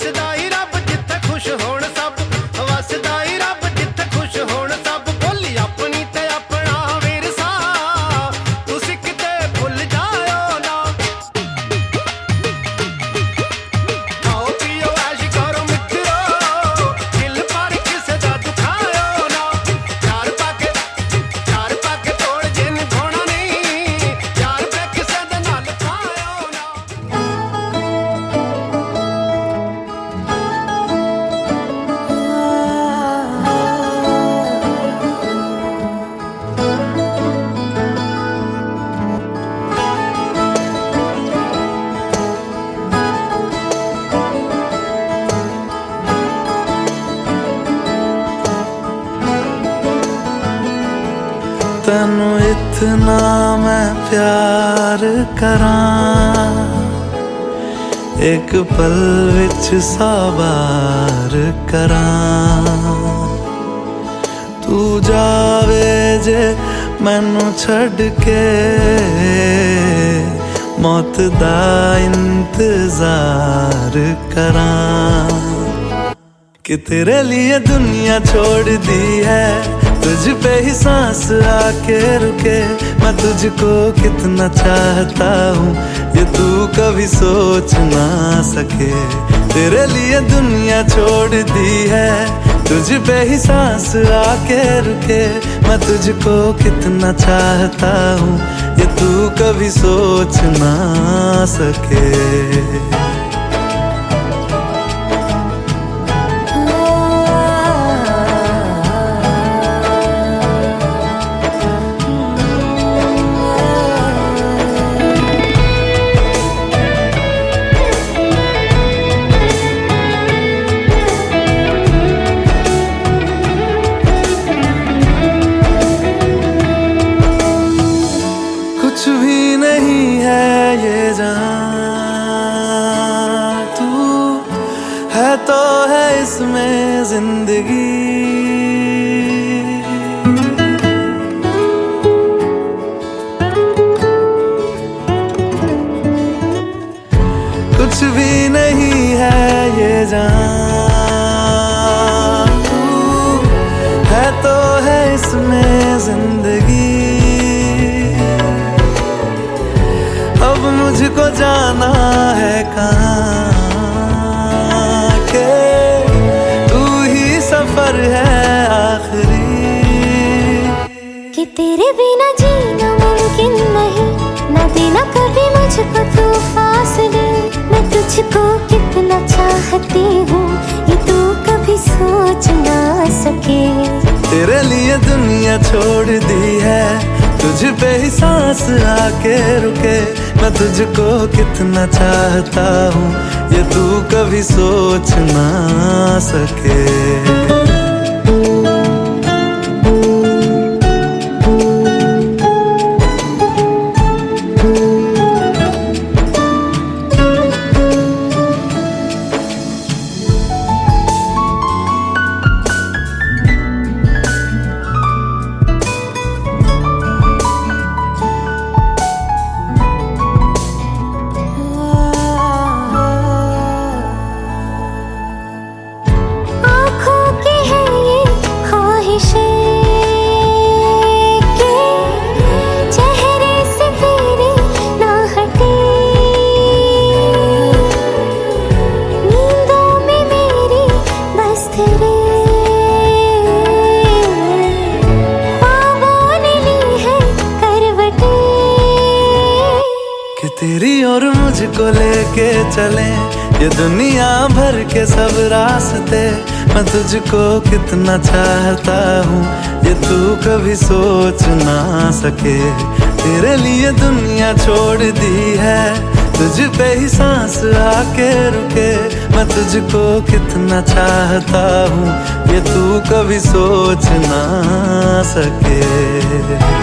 ਵਸਦਾ ਹੀ ਰੱਬ ਜਿੱਥੇ ਖੁਸ਼ ਹੋਣ ਸਭ ਵਸਦਾ ਹੀ ਰੱਬ ਜਿੱਥੇ ਖੁਸ਼ ਹੋਣ ਸਭ ਬੋਲੀ ਆਪਣੀ ਤੇ ਆਪਣਾ ਵਿਰਸਾ ਤੁਸੀਂ ਕਿਤੇ ਭੁੱਲ ਜਾਇਓ ਨਾ ਖਾਓ ਪੀਓ ਐਸ਼ ਕਰੋ ਮਿੱਤਰੋ ਦਿਲ ਪਰ ਕਿਸੇ ਦਾ ਦੁਖਾਇਓ ਨਾ ਚਾਰ ਪਾ ਕੇ ਤੋੜ ਜੇ ਨਿਭਾਉਣਾ ਨਹੀਂ ਯਾਰ ਪੇ ਕਿਸੇ ਦੇ ਨਾਲ ਪਾਇਓ ਨਾ ਤੈਨੂੰ ਇਤਨਾ ਮੈਂ ਪਿਆਰ ਕਰਾਂ ਇੱਕ ਪਲ ਵਿੱਚ ਸਾਬਾਰ ਕਰਾਂ ਤੂੰ ਜਾਵੇ ਜੇ ਮੈਨੂੰ ਛੱਡ ਕੇ ਮੌਤ ਦਾ इंतजार ਕਰਾਂ कि तेरे लिए दुनिया छोड़ दी है तुझ पे ही सांस आके रुके मैं तुझको कितना चाहता हूँ ये तू कभी सोच ना सके तेरे लिए दुनिया छोड़ दी है तुझ पे ही सांस आके रुके मैं तुझको कितना चाहता हूँ ये तू कभी सोच ना सके कुछ भी नहीं है ये जान तू है तो है इसमें जिंदगी कुछ भी नहीं है ये जान तू है तो है इसमें जिंदगी अब मुझको जाना है कहाँ के तू ही सफर है आखिरी कि तेरे बिना जीना मुमकिन नहीं न देना कभी मुझको तू फासले मैं तुझको कितना चाहती हूँ ये तू कभी सोच ना सके तेरे लिए दुनिया छोड़ दी है तुझ पे ही सांस आके रुके मैं तुझको कितना चाहता हूँ ये तू कभी सोच ना सके तेरी और मुझको लेके चले ये दुनिया भर के सब रास्ते मैं तुझको कितना चाहता हूँ ये तू कभी सोच ना सके तेरे लिए दुनिया छोड़ दी है तुझ पे ही सांस आके रुके मैं तुझको कितना चाहता हूँ ये तू कभी सोच ना सके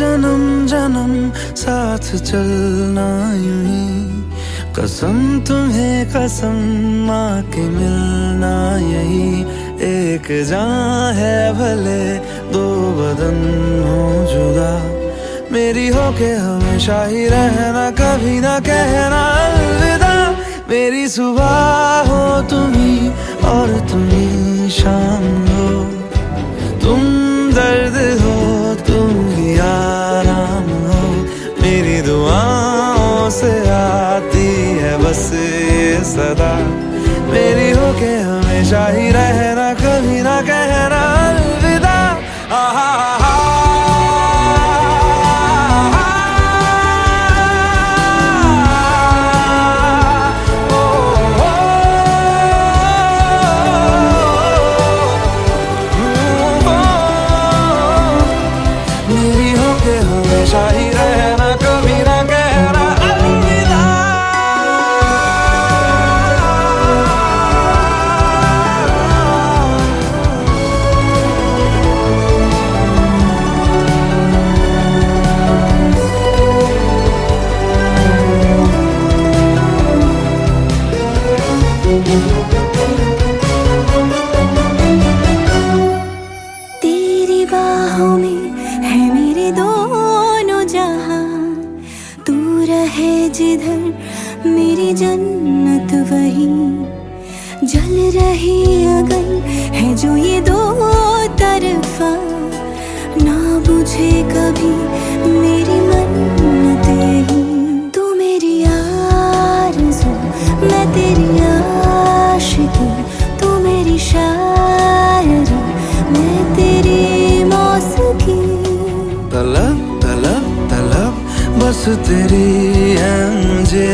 जन्म जन्म साथ चलना यूं ही, कसम तुम्हें कसम माँ के मिलना यही। एक जान है भले दो बदन हो जुदा, मेरी होके हमेशा ही रहना, कभी ना कहना अलविदा। मेरी सुबह हो तुम ही और तुम ही शाम हो, तुम दर्द हो तुम ही आराम हो। मेरी दुआओं से आती है बस ये सदा, मेरी होके हमेशा ही रहना, कभी ना कहना अलविदा। मेरी होके हमेशा ही रहना, कभी ना कहना अलविदा। तेरी बाहों में है मेरे दोनों जहां, तू रहे जिधर मेरी जन्नत वही। जल रही अगन है जो ये दो तरफा, ना बुझे कभी मेरी मन्नत यही। तू मेरी आरज़ू मैं तेरी आशिकी, तू मेरी शायरी मैं तेरी मौसीकी। तलब तलब तलब बस तेरी है मुझे,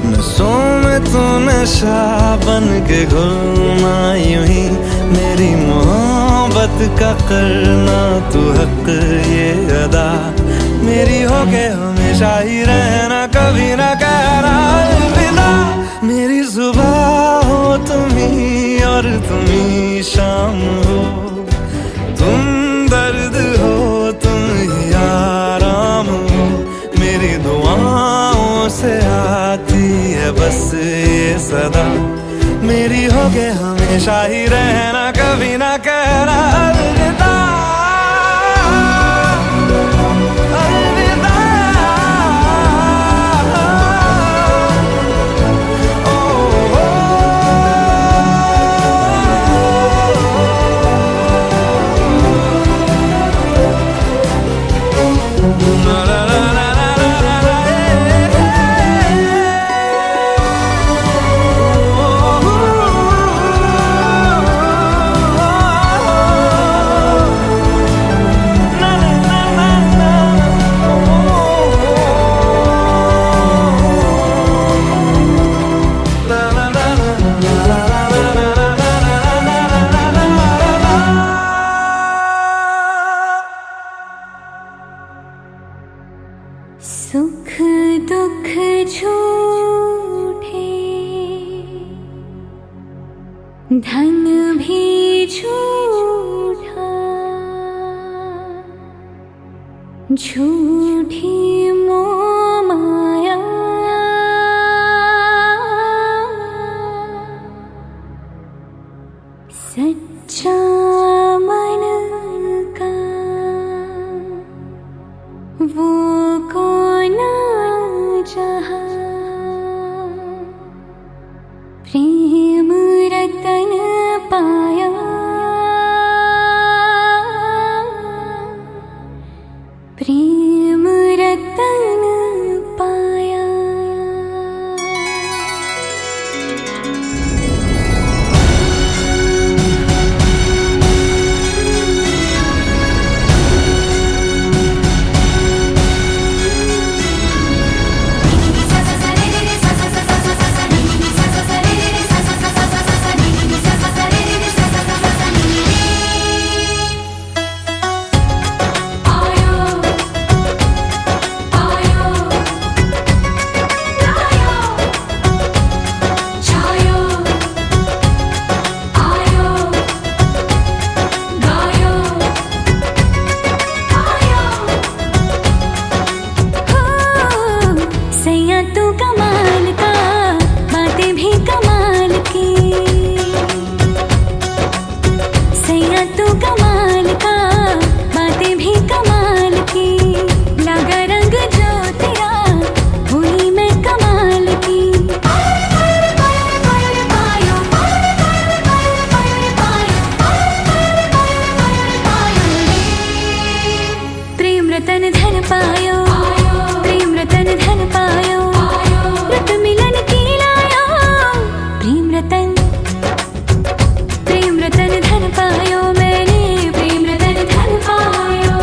नसों में तू नशा बन के घुलना यूं ही। मेरी मोहब्बत का करना तू हक ये अदा, मेरी होके हमेशा ही रहना, कभी ना कहना अलविदा। मेरी सुबह हो तुम ही और तुम ही शाम हो, तुम दर्द हो तुम ही आराम हो। मेरी दुआओं से आती है बस ये सदा, मेरी होके हमेशा ही रहना, कभी ना कहना अलविदा। अलविदा। सुख दुख झूठे, धन भी झूठा, झूठी मोह माया। सच्चा मन का वो कौन जहाँ, प्रेम रतन पाया। प्रेम रतन तू कमाल का, बातें भी कमाल की। सैया तू कमाल का, बातें भी कमाल की। लगा रंग जो तेरा, हुई मैं कमाल की। प्रेम रतन धन पायो, प्रेम रतन धन पायो, रत मिलन की लायो। प्रेम रतन धन पायो, मैंने प्रेम रतन धन पायो।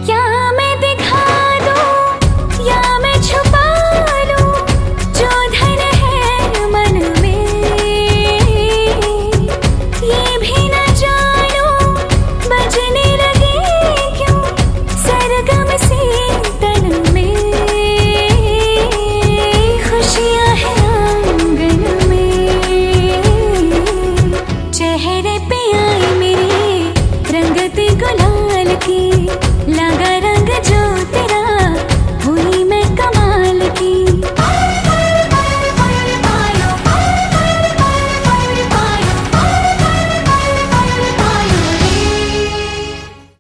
क्या मैं दिखा दूं या मैं छुपा लूं, जो धन है मन में ये भी न जानूं। बजने लगे क्यों सरगम से तन में, खुशियां हैं आंगन में। चेहरे पे आई मेरे रंगत गुलाल की, लगा रंग जो तेरा,